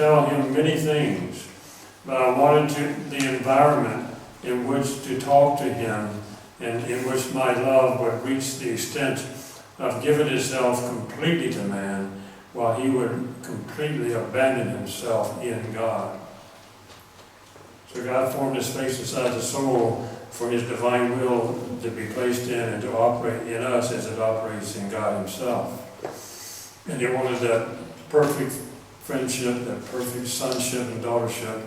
tell him many things, but I wanted the environment in which to talk to him and in which my love would reach the extent of giving itself completely to man, while he would completely abandon himself in God. So God formed a space inside the soul for his divine will to be placed in and to operate in us as it operates in God himself. And he wanted that perfect friendship, that perfect sonship and daughtership,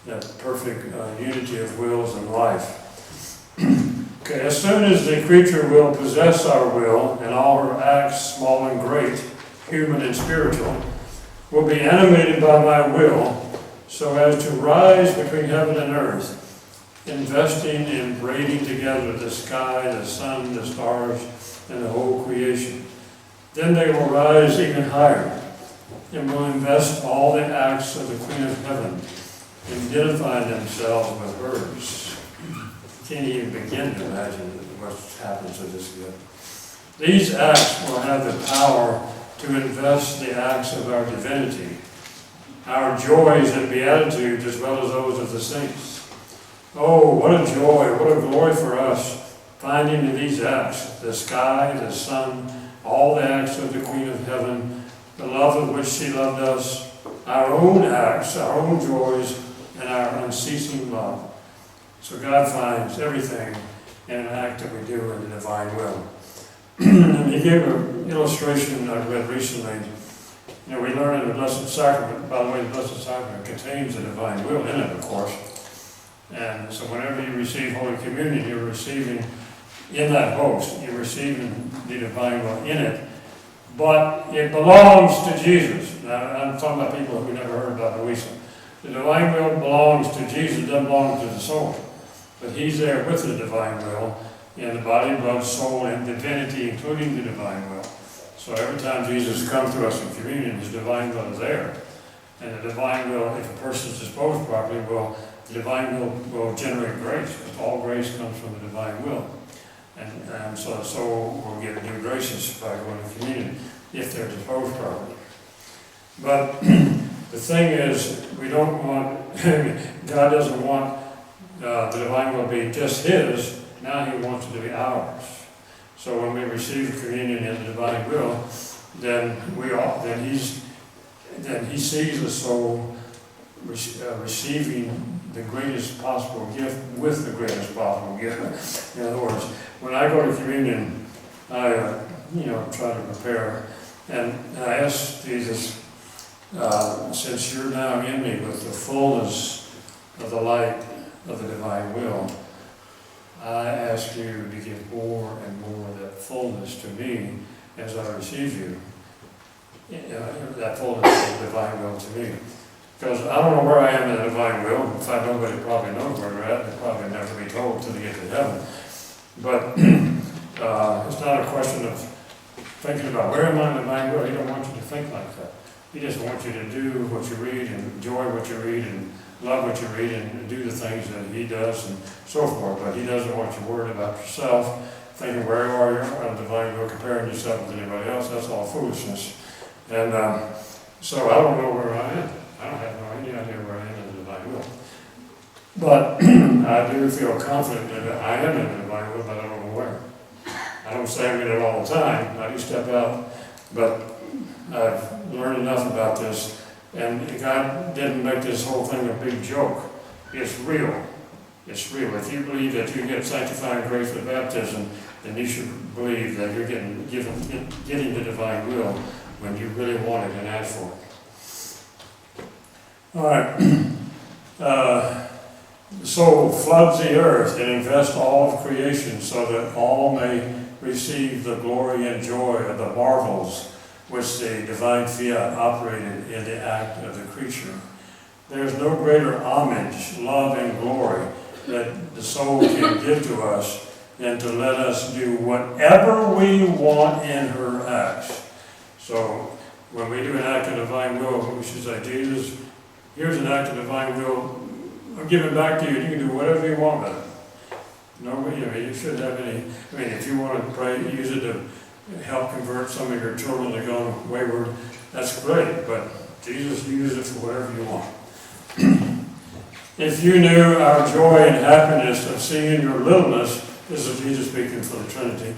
that perfect unity of wills and life. Okay, as soon as the creature will possess our will, and all her acts, small and great, human and spiritual, will be animated by my will, so as to rise between heaven and earth, investing in braiding together the sky, the sun, the stars, and the whole creation. Then they will rise even higher, and will invest all the acts of the Queen of Heaven, and identify themselves with hers. You can't even begin to imagine what happens to this gift. These acts will have the power to invest the acts of our divinity, our joys and beatitudes, as well as those of the saints. Oh, what a joy, what a glory for us, finding in these acts, the sky, the sun, all the acts of the Queen of Heaven, the love with which she loved us, our own acts, our own joys, and our unceasing love. So God finds everything in an act that we do in the divine will. And he gave an illustration I read recently. You know, we learn in the Blessed Sacrament, by the way, the Blessed Sacrament contains the divine will in it, of course. And so whenever you receive Holy Communion, you're receiving in that host, you're receiving the divine will in it. But it belongs to Jesus. Now, I'm talking about people who never heard about Louisa. The divine will belongs to Jesus, doesn't belong to the soul. But he's there with the divine will in the body, blood, soul, and divinity, including the divine will. So every time Jesus comes to us in communion, his divine will is there. And the divine will, if a person is disposed properly, the divine will generate grace. All grace comes from the divine will. And so the soul will get new graces by going to communion, if they're disposed properly. But the thing is, we don't want, God doesn't want the divine will be just his, now he wants it to be ours. So when we receive communion in the divine will, then he sees the soul receiving the greatest possible gift with the greatest possible gift. In other words, when I go to communion, I try to prepare, and I ask Jesus, since you're now in me with the fullness of the light of the divine will, I ask you to give more and more of that fullness to me as I receive you. That fullness of the divine will to me. Because I don't know where I am in the divine will. In fact, nobody probably knows where they're at. They'll probably never be told until they get to heaven. But it's not a question of thinking about where am I in the divine will. He don't want you to think like that. He just wants you to do what you read and enjoy what you read and love what you read and do the things that he does and so forth. But he doesn't want you worried about yourself, thinking where you are on the divine will, comparing yourself with anybody else. That's all foolishness. And so I don't know where I am. I don't have any idea where I am in the divine will. But I do feel confident that I am in the divine will, but I don't know where. I don't say I'm in it all the time. I do step out, but I've learned enough about this. And God didn't make this whole thing a big joke. It's real. It's real. If you believe that you get sanctifying grace with baptism, then you should believe that you're getting the divine will when you really want it and ask for it. All right. The soul floods the earth and invests all of creation so that all may receive the glory and joy of the marvels which the divine fiat operated in the act of the creature. There is no greater homage, love, and glory that the soul can give to us than to let us do whatever we want in her acts. So when we do an act of divine will, we should say, Jesus, here's an act of divine will. I'm giving it back to you. You can do whatever you want with it. No, you shouldn't have any. If you want to pray, use it to help convert some of your children that have gone wayward. That's great, but Jesus uses it for whatever you want. If you knew our joy and happiness of seeing your littleness, this is Jesus speaking for the Trinity.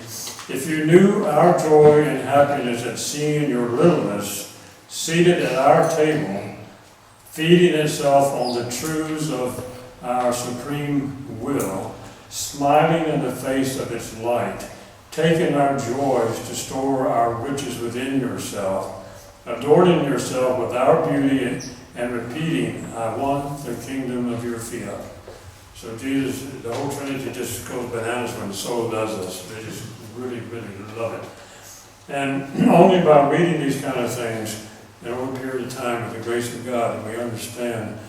If you knew our joy and happiness at seeing your littleness seated at our table, feeding itself on the truths of our supreme will, smiling in the face of its light, taking our joys to store our riches within yourself, adorning yourself with our beauty and repeating, I want the kingdom of your fiat. So Jesus, the whole Trinity just goes bananas when the soul does this. They just really, really love it. And only by reading these kind of things in over a period of time with the grace of God, and we understand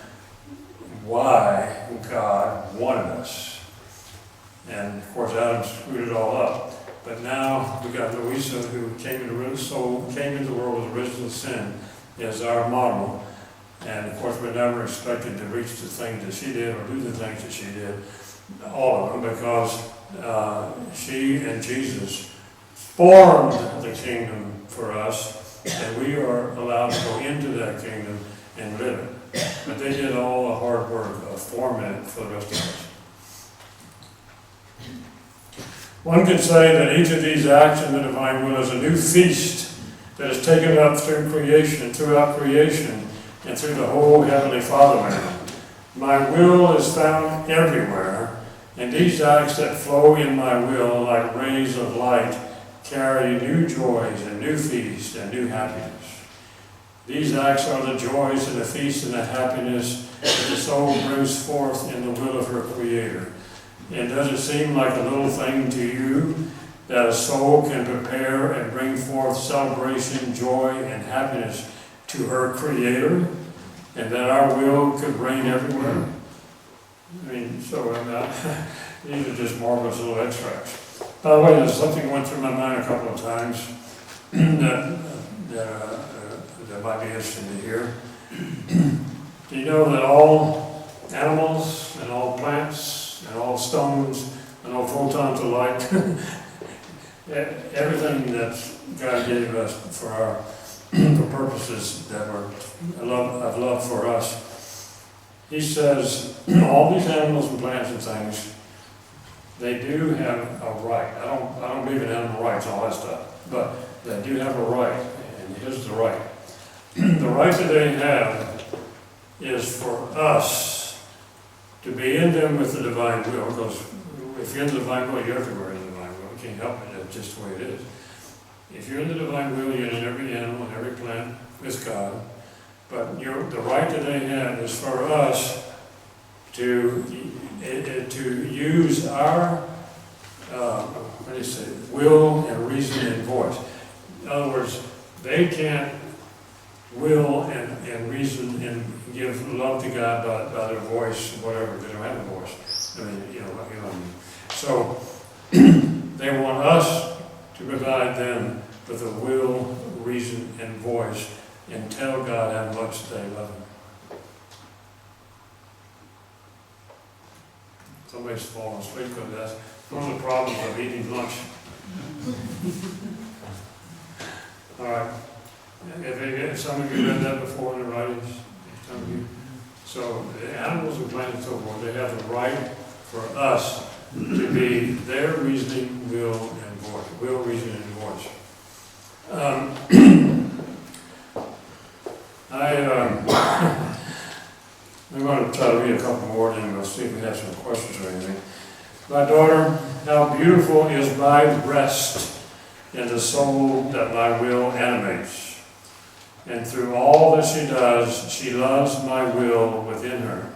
why God wanted us. And of course, Adam screwed it all up. But now we got Louisa, who came into the world with original sin, as our model. And of course, we're never expected to reach the things that she did or do the things that she did, all of them, because she and Jesus formed the kingdom for us, and we are allowed to go into that kingdom and live it. But they did all the hard work of forming it for the rest of us. One could say that each of these acts in the divine will is a new feast that is taken up throughout creation, and through the whole heavenly fatherland. My will is found everywhere, and these acts that flow in my will, like rays of light, carry new joys and new feasts and new happiness. These acts are the joys and the feasts and the happiness that the soul brings forth in the will of her Creator. And does it seem like a little thing to you that a soul can prepare and bring forth celebration, joy, and happiness to her Creator, and that our will could reign everywhere? I mean, these are just marvelous little extracts. By the way, there's something that went through my mind a couple of times that might be interesting to hear. Do you know that all animals and all plants and all stones and all photons of light, everything that God gave us for purposes that were of love for us, He says all these animals and plants and things, they do have a right. I don't believe in animal rights and all that stuff, but they do have a right, and here's the right. The right that they have is for us to be in them with the divine will, because if you're in the divine will, you're everywhere in the divine will. You can't help it, that's just the way it is. If you're in the divine will, you're in every animal and every plant with God. But the right that they have is for us to use our will and reason and voice. In other words, they can't will and reason and give love to God by their voice, whatever. They don't have a voice. I mean, you know what I mean. So they want us to provide them with a will, reason, and voice, and tell God how much they love Him. Somebody's falling asleep because that's one of the problems of eating lunch. All right. Have some of you read that before in the writings? Some of you. So the animals and plants and so forth, they have the right for us to be their reasoning, will, and voice. Will, reason, and voice. I'm going to try to read a couple more, and we'll see if we have some questions or anything. My daughter, how beautiful is my rest in the soul that my will animates. And through all that she does, she loves my will within her.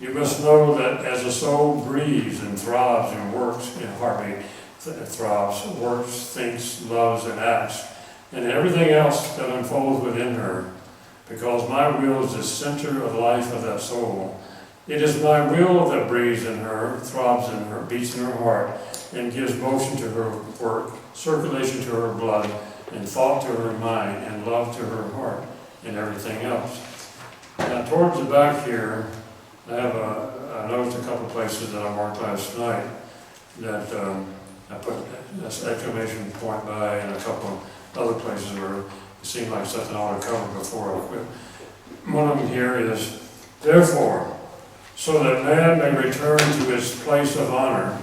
You must know that as a soul breathes and throbs and works in heartbeat, throbs, works, thinks, loves, and acts, and everything else that unfolds within her, because my will is the center of life of that soul. It is my will that breathes in her, throbs in her, beats in her heart, and gives motion to her work, circulation to her blood, and thought to her mind, and love to her heart, and everything else. Now, towards the back here, I noticed a couple of places that I marked last night that I put this exclamation point by, and a couple of other places where It seemed like something I ought to cover before I quit. One of them here is, therefore, so that man may return to his place of honor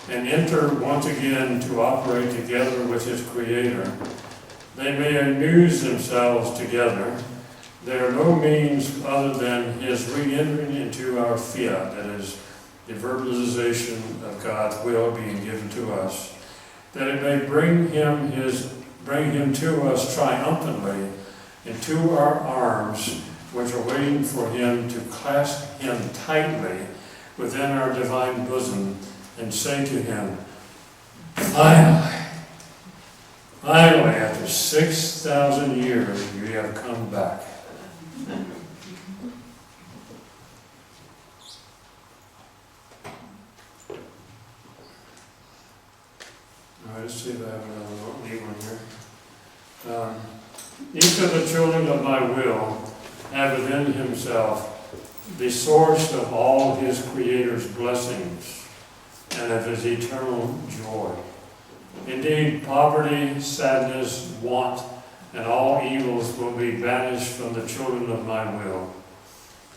and enter once again to operate together with his Creator, they may amuse themselves together. There are no means other than his re-entering into our fiat, that is, the verbalization of God's will being given to us, that it may bring him to us triumphantly into our arms, which are waiting for him to clasp him tightly within our divine bosom and say to him, finally, after 6,000 years, you have come back. All right, let's see if I have another neat one here. Each of the children of my will have within himself the source of all his Creator's blessings and of his eternal joy. Indeed, poverty, sadness, want, and all evils will be banished from the children of my will.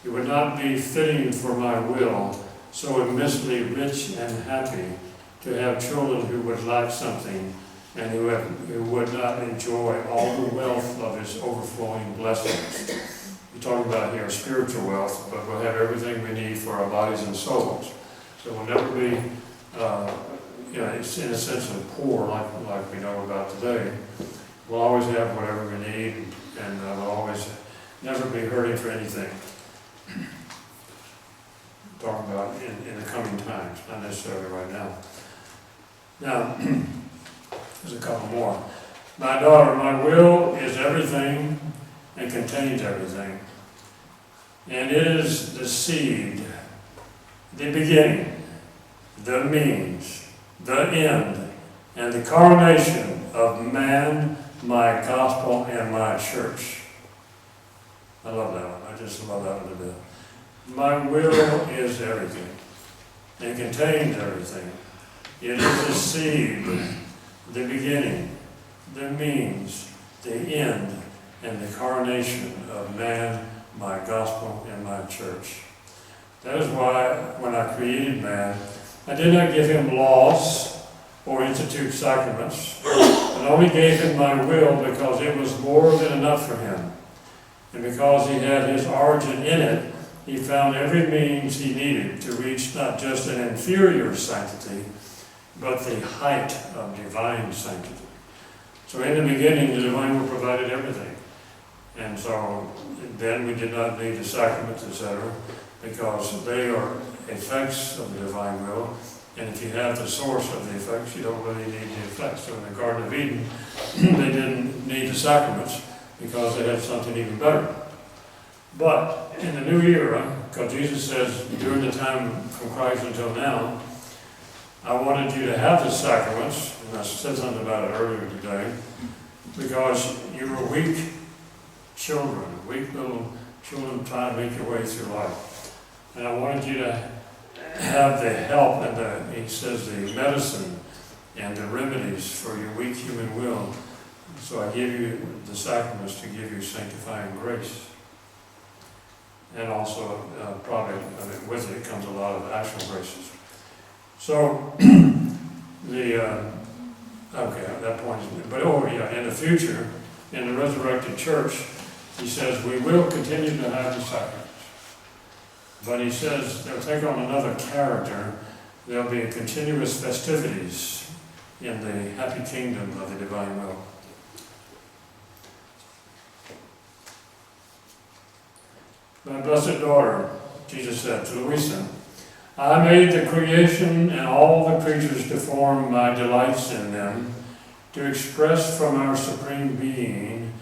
It would not be fitting for my will, so immensely rich and happy, to have children who would lack something and who would not enjoy all the wealth of his overflowing blessings. We're talking about here spiritual wealth, but we'll have everything we need for our bodies and souls. So we'll never be, it's in a sense of poor like we know about today. We'll always have whatever we need, and we'll always never be hurting for anything. Talking about in the coming times, not necessarily right now. Now, there's a couple more. My daughter, my will is everything and contains everything. And it is the seed, the beginning, the means, the end, and the coronation of man, my gospel, and my church. I love that one. I just love that one to death. My will is everything and contains everything. It is the seed, the beginning, the means, the end, and the coronation of man, my gospel, and my church. That is why when I created man, I did not give him laws or institute sacraments, but only gave him my will because it was more than enough for him. And because he had his origin in it, he found every means he needed to reach not just an inferior sanctity, but the height of divine sanctity. So in the beginning, the divine will provided everything. And so then we did not need the sacraments, etc., because they are effects of the divine will. And if you have the source of the effects, you don't really need the effects. So in the Garden of Eden, they didn't need the sacraments because they had something even better. But in the new era, because Jesus says, during the time from Christ until now, I wanted you to have the sacraments, and I said something about it earlier today, because you were weak little children trying to make your way through life. And I wanted you to have the help and he says, the medicine and the remedies for your weak human will. So I give you the sacraments to give you sanctifying grace. And also, with it comes a lot of actual graces. So, at that point, but in the future, in the resurrected church, he says, we will continue to have the sacraments. But he says they'll take on another character. There'll be continuous festivities in the happy kingdom of the divine will. My blessed daughter, Jesus said to Louisa, I made the creation and all the creatures to form my delights in them, to express from our supreme being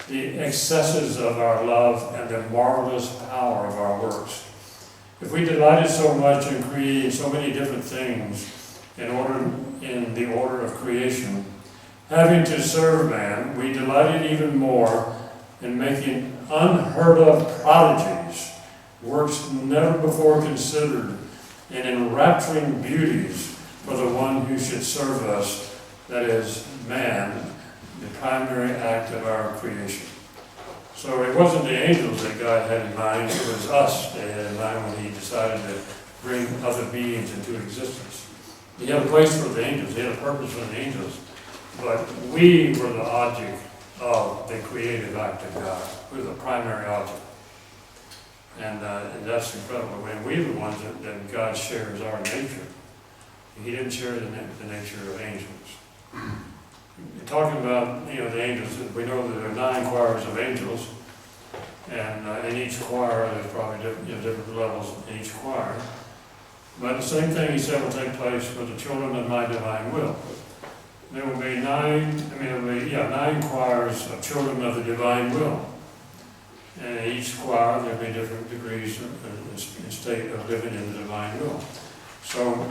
the excesses of our love and the marvelous power of our works. If we delighted so much in creating so many different things in the order of creation, having to serve man, we delighted even more in making unheard of prodigies, works never before considered, and enrapturing beauties for the one who should serve us, that is, man, the primary act of our creation. So it wasn't the angels that God had in mind, it was us that he had in mind when he decided to bring other beings into existence. He had a place for the angels, he had a purpose for the angels, but we were the object of the creative act of God. We were the primary object. And that's incredible. And we're the ones that God shares our nature. He didn't share the nature of angels. Talking about, the angels, we know that there are 9 choirs of angels, and in each choir there's probably different levels in each choir. But the same thing he said will take place with the children of my divine will. There will be 9 choirs of children of the divine will. And in each choir there'll be different degrees in state of living in the divine will. So,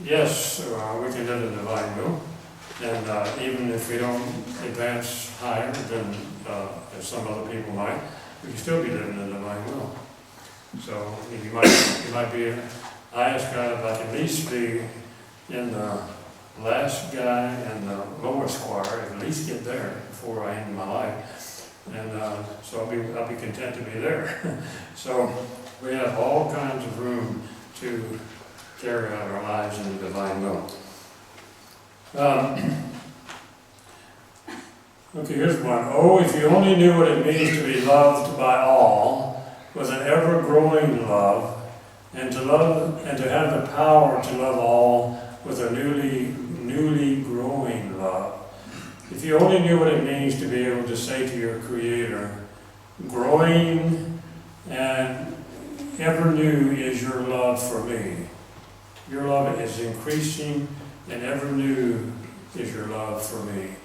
yes, we can live in the divine will. And even if we don't advance higher than as some other people might, we can still be living in the divine will. So you might be, I ask God if I can at least be in the last guy in the lowest choir, at least get there before I end my life. And so I'll be content to be there. So we have all kinds of room to carry out our lives in the divine will. Okay, here's one. Oh, if you only knew what it means to be loved by all, with an ever-growing love, and to have the power to love all with a newly growing love. If you only knew what it means to be able to say to your Creator, growing and ever new is your love for me. Your love is increasing and ever new is your love for me.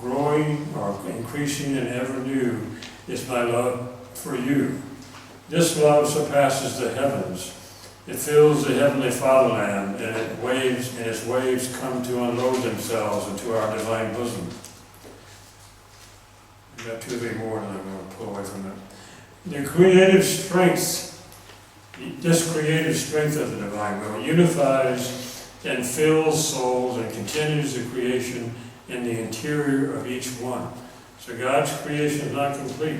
Growing or increasing and ever new is my love for you. This love surpasses the heavens. It fills the heavenly fatherland, and its waves come to unload themselves into our divine bosom. I've got 2 or 3 more, and I'm going to pull away from it. This creative strength of the divine will unifies and fills souls and continues the creation in the interior of each one. So God's creation is not complete.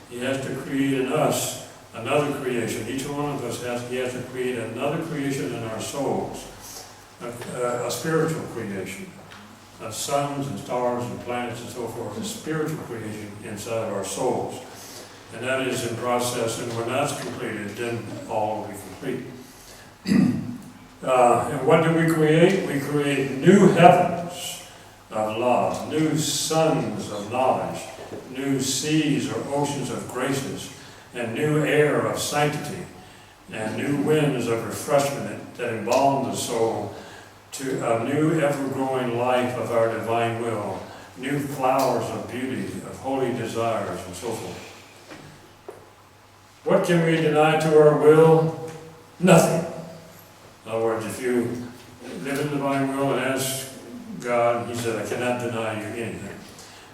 He has to create in us another creation. Each one of us he has to create another creation in our souls, a spiritual creation, suns and stars and planets and so forth, a spiritual creation inside of our souls. And that is in process, and when that's completed, then all will be complete. And what do we create? We create new heavens of love, new suns of knowledge, new seas or oceans of graces, and new air of sanctity, and new winds of refreshment that embalm the soul to a new ever-growing life of our divine will, new flowers of beauty, of holy desires, and so forth. What can we deny to our will? Nothing. In other words, if you live in the divine will and ask God, he said, I cannot deny you anything.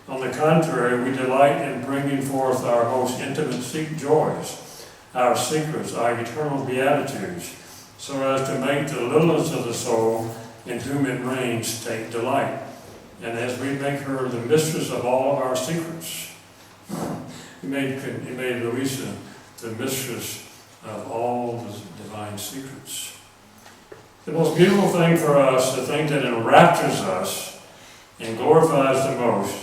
On the contrary, we delight in bringing forth our most intimate joys, our secrets, our eternal beatitudes, so as to make the littlest of the soul in whom it reigns take delight. And as we make her the mistress of all of our secrets, he made Louisa the mistress of all the divine secrets. The most beautiful thing for us, the thing that enraptures us and glorifies the most,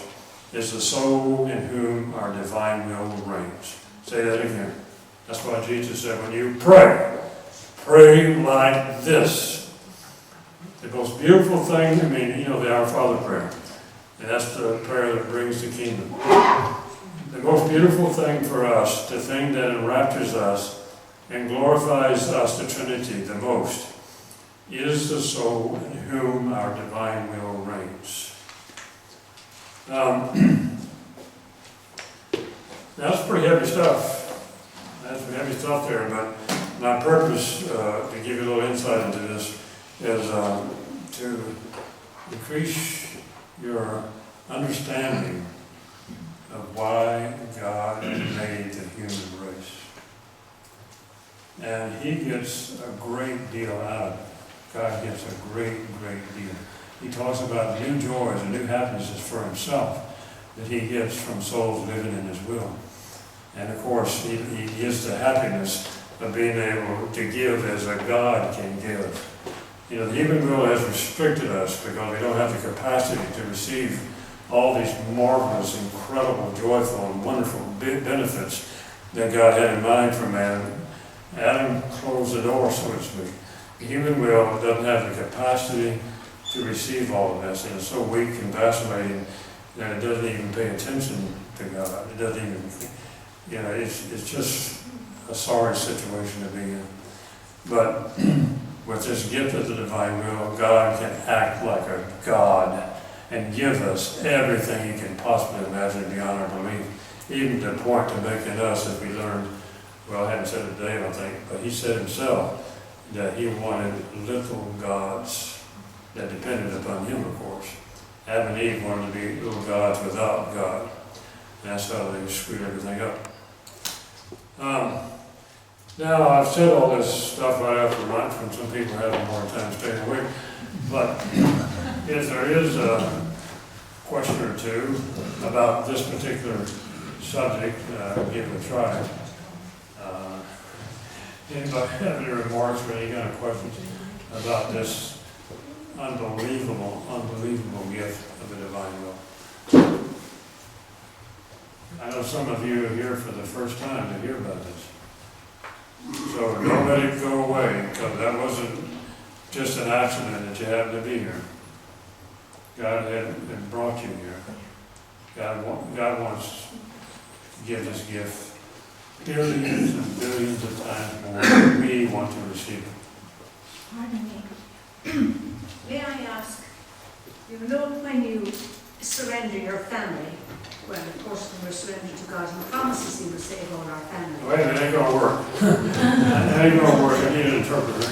is the soul in whom our divine will reigns. Say that again. That's why Jesus said, when you pray, pray like this. The most beautiful thing, the Our Father prayer. And that's the prayer that brings the kingdom. The most beautiful thing for us, the thing that enraptures us and glorifies us, the Trinity, the most, is the soul in whom our divine will reigns. That's pretty heavy stuff. That's some heavy stuff there, but my purpose, to give you a little insight into this, is to increase your understanding of why God made the human race. And he gets a great deal out of it. God gets a great deal. He talks about new joys and new happinesses for himself. that he gets from souls living in his will. And of course, he gives the happiness of being able to give as a God can give. You know, the human will has restricted us because we don't have the capacity to receive all these marvelous, incredible, joyful, and wonderful benefits that God had in mind for man. Adam closed the door, so to speak. The human will doesn't have the capacity to receive all of this, and it's so weak and vacillating that it doesn't even pay attention to God. It doesn't even, you know, it's just a sorry situation to be in. But with this gift of the divine will, God can act like a God and give us everything He can possibly imagine beyond our belief, even to the point to making us, as we learned, well, I hadn't said it today, I don't think, but He said Himself that He wanted little gods that depended upon Him, of course. Adam and Eve wanted to be little gods without God. And that's how they screwed everything up. Now, I've said all this stuff right after lunch when some people are having a hard time staying awake, but if there is a question or two about this particular subject, give it a try. Anybody have any remarks or any kind of questions about this unbelievable gift of the divine will? I know some of you are here for the first time to hear about this. So don't let it go away, because that wasn't just an accident that you happened to be here. God had brought you here. God wants to give this gift billions and billions of times more than we want to receive it. Pardon me. May I ask, you know when you surrender your family, well, of course, when we're surrendered to God, He promises He will save all our family. Wait a minute, it ain't gonna work. It ain't gonna work, I need an interpreter.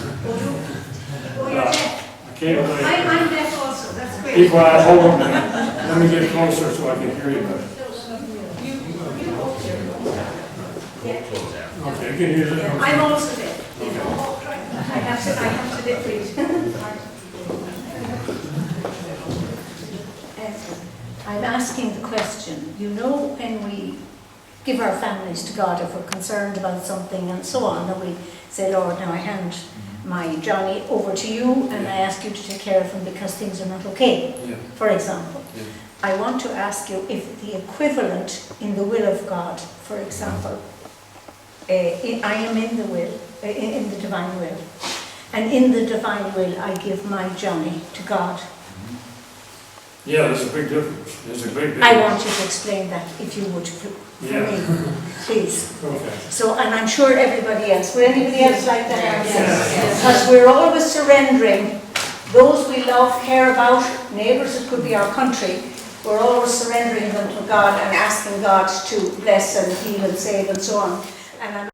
Oh, you're deaf. I can't believe it. I'm deaf also, that's great. Be quiet, hold on a minute. Let me get closer so I can hear you better. Okay, you can use it. I'm also deaf. I have to lip read. I'm asking the question, you know, when we give our families to God, if we're concerned about something and so on, and we say, Lord, now I hand my Johnny over to you and I ask you to take care of him because things are not okay, for example. I want to ask you if the equivalent in the will of God, for example, I am in the will, in the divine will, and in the divine will I give my Johnny to God. Yeah, there's a big difference. There's a big difference. I want you to explain that, if you would, for me, please. Okay. So, and I'm sure everybody else, would anybody else like that answer? Yes. Because we're always surrendering those we love, care about, neighbours, it could be our country, we're always surrendering them to God and asking God to bless and heal and save and so on. And I'm